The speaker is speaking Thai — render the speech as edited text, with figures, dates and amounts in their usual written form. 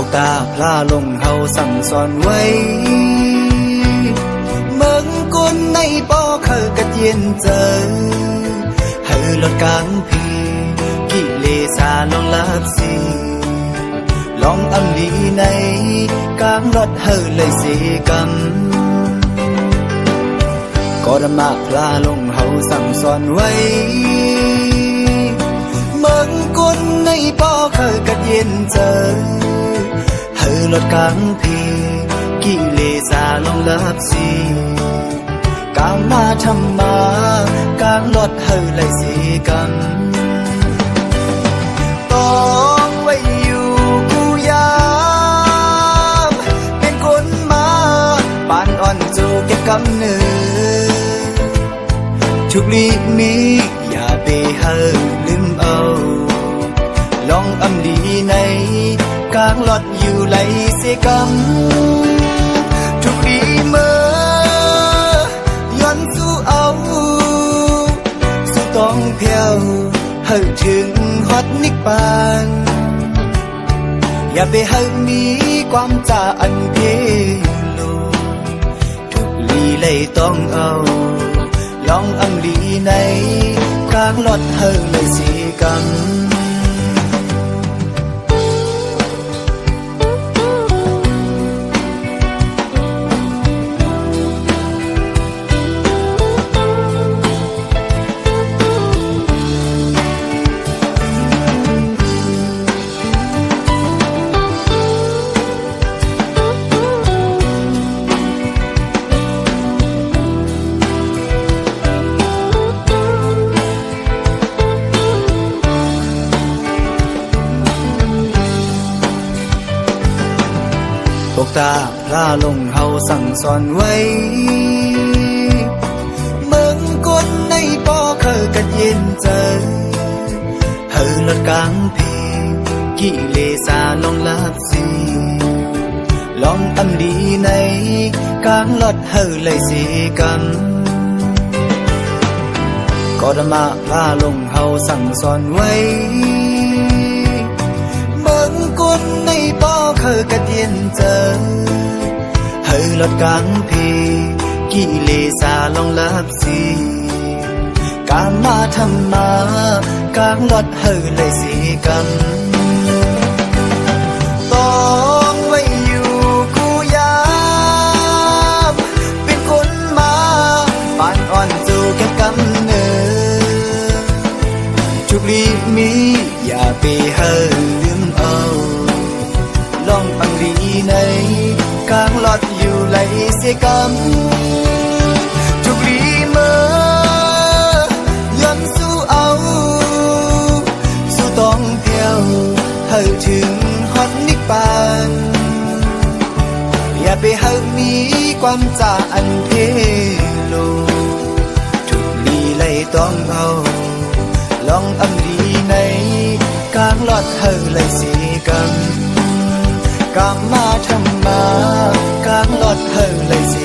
กตาพลาลงเฮาสั่งสอนไว้เมืองกุนในป้อเคยกะเย็นเจอเฮอลดกลางพีกิเลสาลองลับสีลองอังลีในกลางรถเฮอเลยเสกำก็ดมาพลาลงเฮาสั่งสอนไว้เมืองกุนในป้อเคยกะเย็นเจอเฮอลดกลางพีกิเลสาลองลับสีกางมาทำมากางรถเฮอเลยเสกำต้องไว้อยู่กูยามเป็นคนมาปานอ่อนจูเก็บกำเนิดทุกลีมีอย่าไปเฮอลืมเอาลองอำดีในกางรถอยู่ไหลเสกำทุกลีเมื่อย้อนสู้เอาสู้ต้องเพียวเฮอถึงฮอดนิกปานอย่าไปเฮอมีความจ่าอันเพโลทุกลีเลยต้องเอาลองอังลีในกลางรถเฮอเลยสีกำพวกตาพลาลงเฮาสั่งสอนไว้เมืองกุนในป้อเคยกะเย็นเจอเฮอลดกลางเพกิเลสาลองลับสีลองอันดีในกลางรถเฮอเลยเสกำก็ดมาพลาลงเฮาสั่งสอนไว้เมืองกุนในป้อเคยกะเย็นเจอเฮอลดกลางเพกิเลสาลองลับสีกางมาทำมากางรถเฮอเลยเสกำต้องไว้อยู่กูยามเป็นคนมาปานอ่อนจูเก็บกำเนิดทุกลีมีอย่าไปเฮอลืมเอาลองอังลีในกลางรถอยู่ไหลเสกำทุกลีเมื่อย้อนสู้เอาสู้ต้องเพียวเฮอถึงฮอดนิกปานอย่าไปเฮอมีความจ่าอันเพโลทุกลีเลยต้องเอาลองอังลีในกลางรถเฮอเลยเสกำกางมาทำมากางรถเฮอเลยเส